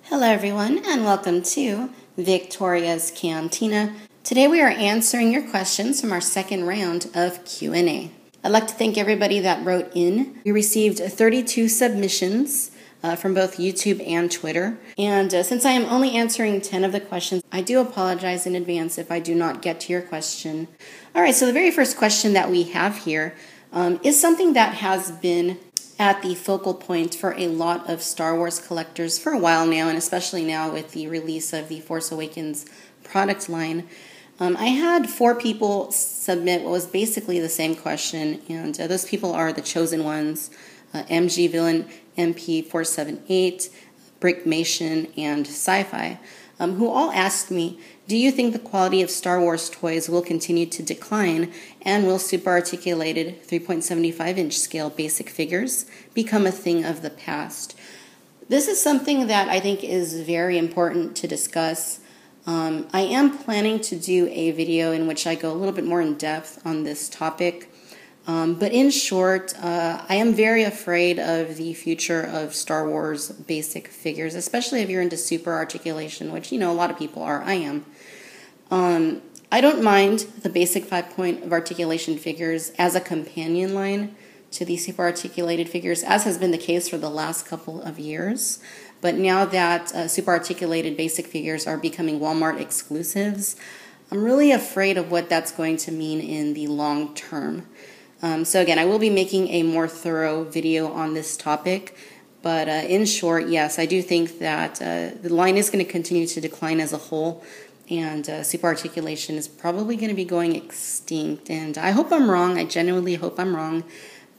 Hello everyone and welcome to Victoria's Cantina. Today we are answering your questions from our second round of Q&A. I'd like to thank everybody that wrote in. We received 32 submissions from both YouTube and Twitter. And since I am only answering 10 of the questions, I do apologize in advance if I do not get to your question. All right, so the very first question that we have here is something that has been at the focal point for a lot of Star Wars collectors for a while now, and especially now with the release of the Force Awakens product line. I had 4 people submit what was basically the same question, and those people are the chosen ones, MG Villain, MP478, Brickmation, and Sci-Fi, who all asked me, do you think the quality of Star Wars toys will continue to decline, and will super articulated 3.75-inch scale basic figures become a thing of the past? This is something that I think is very important to discuss. I am planning to do a video in which I go a little bit more in depth on this topic. But in short, I am very afraid of the future of Star Wars basic figures, especially if you're into super articulation, which, a lot of people are. I am. I don't mind the basic 5-point of articulation figures as a companion line to the super articulated figures, as has been the case for the last couple of years. But now that super articulated basic figures are becoming Walmart exclusives, I'm really afraid of what that's going to mean in the long term. So again, I will be making a more thorough video on this topic, but in short, yes, I do think that the line is going to continue to decline as a whole, and super articulation is probably going to be going extinct, and I hope I'm wrong. I genuinely hope I'm wrong,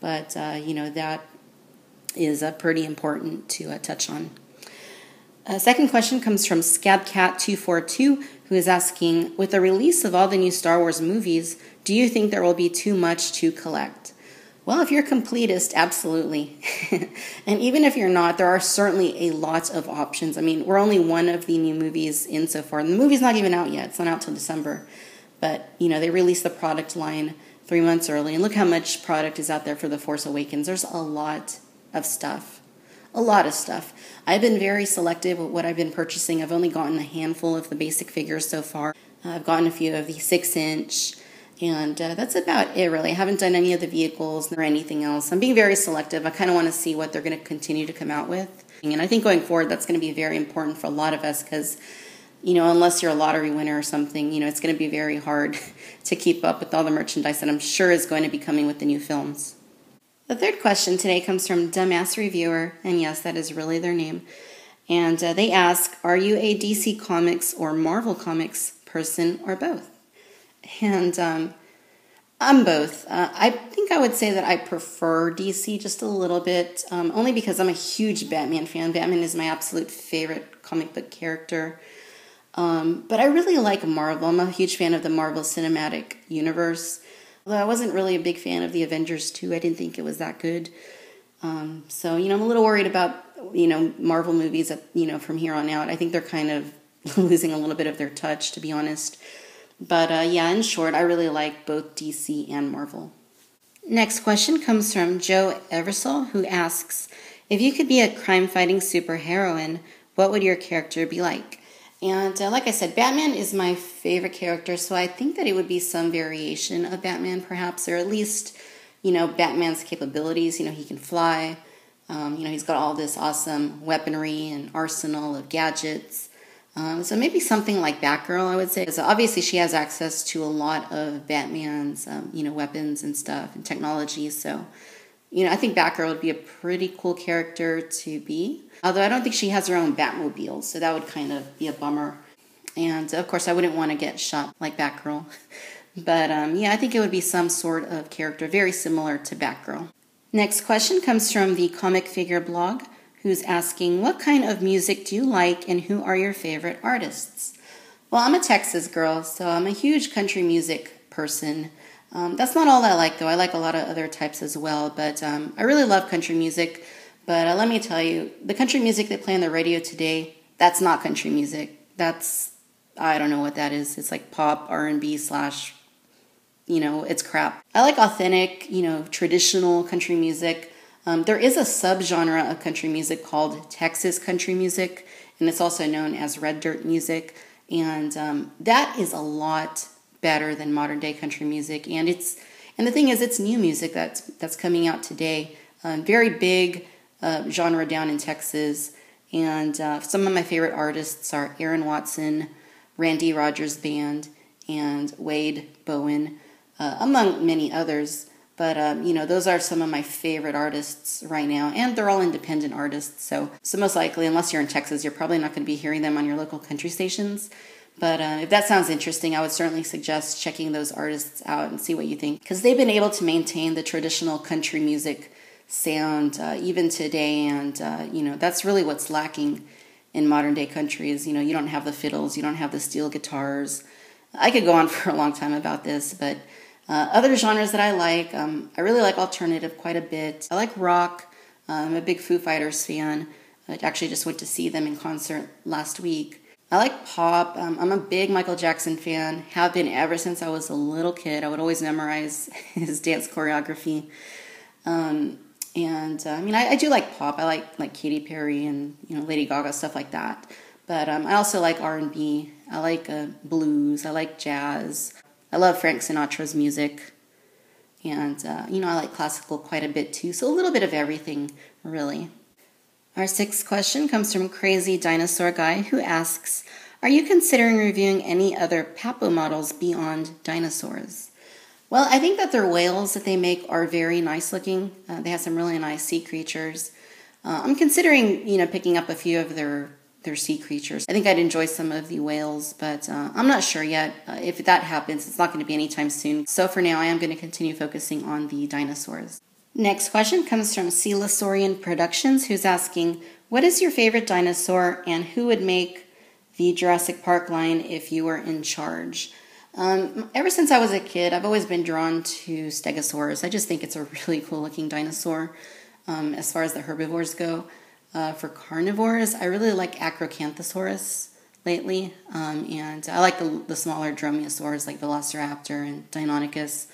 but that is pretty important to touch on. Second question comes from Scabcat242, who is asking, with the release of all the new Star Wars movies, do you think there will be too much to collect? Well, if you're a completist, absolutely. And even if you're not, there are certainly a lot of options. I mean, we're only one of the new movies in so far. The movie's not even out yet. It's not out till December. But, they released the product line 3 months early. And look how much product is out there for The Force Awakens. There's a lot of stuff. A lot of stuff. I've been very selective with what I've been purchasing. I've only gotten a handful of the basic figures so far. I've gotten a few of the 6-inch, and that's about it, really. I haven't done any of the vehicles or anything else. I'm being very selective. I kind of want to see what they're going to continue to come out with. And I think going forward, that's going to be very important for a lot of us because, unless you're a lottery winner or something, it's going to be very hard to keep up with all the merchandise that I'm sure is going to be coming with the new films. The third question today comes from Dumbass Reviewer, and yes, that is really their name. And they ask, are you a DC Comics or Marvel Comics person or both? And I'm both. I think I would say that I prefer DC just a little bit, only because I'm a huge Batman fan. Batman is my absolute favorite comic book character. But I really like Marvel. I'm a huge fan of the Marvel Cinematic Universe. Although I wasn't really a big fan of the Avengers 2. I didn't think it was that good. So, I'm a little worried about, Marvel movies, from here on out. I think they're kind of losing a little bit of their touch, to be honest. But, in short, I really like both DC and Marvel. Next question comes from Joe Eversole, who asks, if you could be a crime-fighting superheroine, what would your character be like? And like I said, Batman is my favorite character, so I think that it would be some variation of Batman, perhaps, or at least, Batman's capabilities. He can fly. He's got all this awesome weaponry and arsenal of gadgets. So maybe something like Batgirl, I would say. So obviously, she has access to a lot of Batman's, weapons and stuff and technology. So, I think Batgirl would be a pretty cool character to be. Although I don't think she has her own Batmobile, so that would kind of be a bummer. And, of course, I wouldn't want to get shot like Batgirl. But, I think it would be some sort of character very similar to Batgirl. Next question comes from the Comic Figure blog, who's asking, what kind of music do you like and who are your favorite artists? Well, I'm a Texas girl, so I'm a huge country music person. That's not all I like, though. I like a lot of other types as well, but I really love country music. But let me tell you, the country music they play on the radio today, that's not country music. I don't know what that is. It's like pop, R&B / it's crap. I like authentic, traditional country music. There is a subgenre of country music called Texas country music, and it's also known as red dirt music. And that is a lot better than modern day country music. And the thing is, it's new music that's coming out today. Very big genre down in Texas. And some of my favorite artists are Aaron Watson, Randy Rogers Band, and Wade Bowen, among many others. But, those are some of my favorite artists right now, and they're all independent artists. So most likely, unless you're in Texas, you're probably not going to be hearing them on your local country stations. But if that sounds interesting, I would certainly suggest checking those artists out and see what you think, because they've been able to maintain the traditional country music sound even today. And, that's really what's lacking in modern day country is, you don't have the fiddles, you don't have the steel guitars. I could go on for a long time about this, but other genres that I like, I really like alternative quite a bit. I like rock. I'm a big Foo Fighters fan. I actually just went to see them in concert last week. I like pop. I'm a big Michael Jackson fan. Have been ever since I was a little kid. I would always memorize his dance choreography. I do like pop. I like Katy Perry and Lady Gaga, stuff like that. But I also like R&B. I like blues. I like jazz. I love Frank Sinatra's music, and, I like classical quite a bit too, so a little bit of everything, really. Our sixth question comes from Crazy Dinosaur Guy, who asks, are you considering reviewing any other POA models beyond dinosaurs? Well, I think that their whales that they make are very nice looking. They have some really nice sea creatures. I'm considering, picking up a few of their sea creatures. I think I'd enjoy some of the whales, but I'm not sure yet. If that happens, it's not going to be anytime soon. So for now, I am going to continue focusing on the dinosaurs. Next question comes from Coelosaurian Productions, who's asking, what is your favorite dinosaur and who would make the Jurassic Park line if you were in charge? Ever since I was a kid, I've always been drawn to Stegosaurus. I just think it's a really cool looking dinosaur as far as the herbivores go. For carnivores, I really like Acrocanthosaurus lately, and I like the smaller dromaeosaurs like Velociraptor and Deinonychus.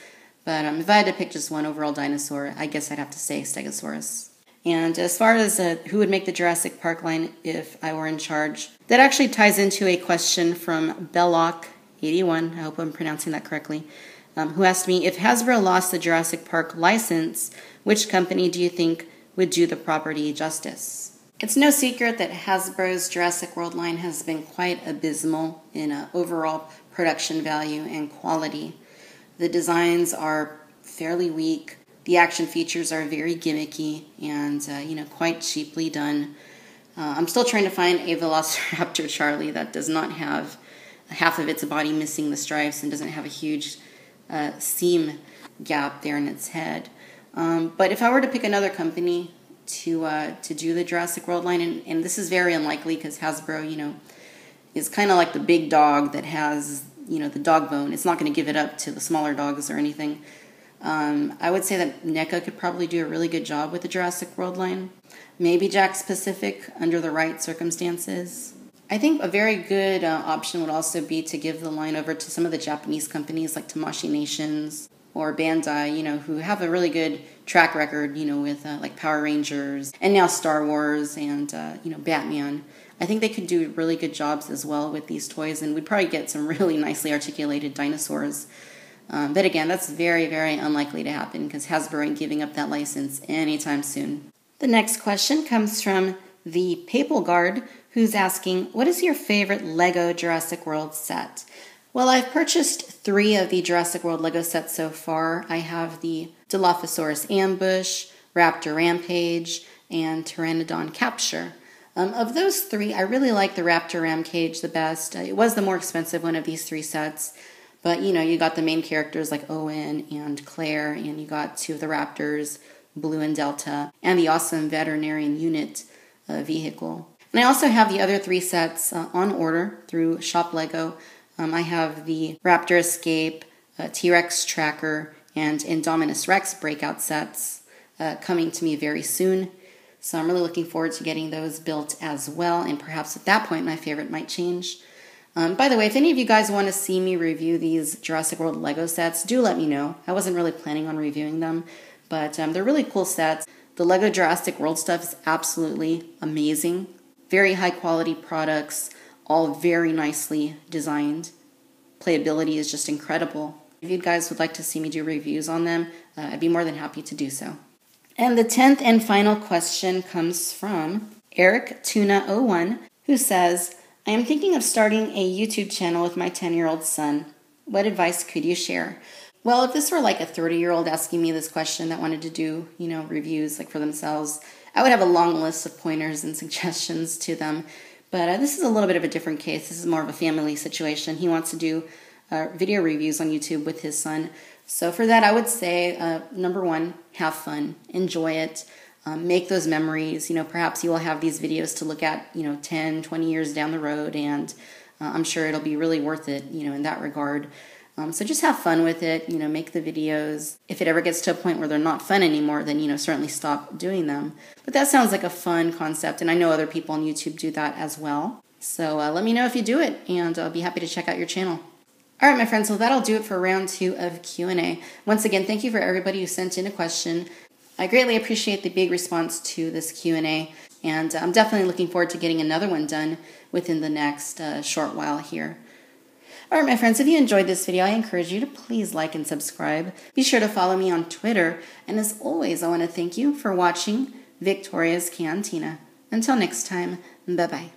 But if I had to pick just one overall dinosaur, I guess I'd have to say Stegosaurus. And as far as who would make the Jurassic Park line if I were in charge, that actually ties into a question from Belloc81, I hope I'm pronouncing that correctly, who asked me, if Hasbro lost the Jurassic Park license, which company do you think would do the property justice? It's no secret that Hasbro's Jurassic World line has been quite abysmal in overall production value and quality. The designs are fairly weak. The action features are very gimmicky and, quite cheaply done. I'm still trying to find a Velociraptor Charlie that does not have half of its body missing the stripes and doesn't have a huge seam gap there in its head. But if I were to pick another company to do the Jurassic World line, and this is very unlikely because Hasbro, is kind of like the big dog that has, the dog bone. It's not going to give it up to the smaller dogs or anything. I would say that NECA could probably do a really good job with the Jurassic World line. Maybe Jakks Pacific under the right circumstances. I think a very good option would also be to give the line over to some of the Japanese companies like Tamashii Nations or Bandai, who have a really good track record, with like Power Rangers and now Star Wars and, Batman. I think they could do really good jobs as well with these toys, and we'd probably get some really nicely articulated dinosaurs. But again, that's very, very unlikely to happen because Hasbro ain't giving up that license anytime soon. The next question comes from the Papal Guard, who's asking, what is your favorite Lego Jurassic World set? Well, I've purchased 3 of the Jurassic World Lego sets so far. I have the Dilophosaurus Ambush, Raptor Rampage, and Pteranodon Capture. Of those 3, I really like the Raptor Rampage the best. It was the more expensive one of these 3 sets. But, you got the main characters like Owen and Claire, and you got 2 of the Raptors, Blue and Delta, and the awesome veterinarian unit vehicle. And I also have the other 3 sets on order through Shop Lego. I have the Raptor Escape, T-Rex Tracker, and Indominus Rex breakout sets coming to me very soon. So I'm really looking forward to getting those built as well, and perhaps at that point my favorite might change. By the way, if any of you guys want to see me review these Jurassic World Lego sets, do let me know. I wasn't really planning on reviewing them, but they're really cool sets. The Lego Jurassic World stuff is absolutely amazing. Very high quality products, all very nicely designed. Playability is just incredible. If you guys would like to see me do reviews on them, I'd be more than happy to do so. And the 10th and final question comes from Eric Tuna01, who says, I am thinking of starting a YouTube channel with my 10-year-old son. What advice could you share? Well, if this were like a 30-year-old asking me this question that wanted to do, reviews like for themselves, I would have a long list of pointers and suggestions to them. But this is a little bit of a different case. This is more of a family situation. He wants to do video reviews on YouTube with his son. So for that, I would say, number one, have fun. Enjoy it. Make those memories. Perhaps you will have these videos to look at, 10, 20 years down the road, and I'm sure it'll be really worth it, in that regard. So just have fun with it, make the videos. If it ever gets to a point where they're not fun anymore, then, certainly stop doing them. But that sounds like a fun concept, and I know other people on YouTube do that as well. So let me know if you do it, and I'll be happy to check out your channel. All right, my friends, so that'll do it for round 2 of Q&A. Once again, thank you for everybody who sent in a question. I greatly appreciate the big response to this Q&A, and I'm definitely looking forward to getting another one done within the next short while here. All right, my friends, if you enjoyed this video, I encourage you to please like and subscribe. Be sure to follow me on Twitter. And as always, I want to thank you for watching Victoria's Cantina. Until next time, bye-bye.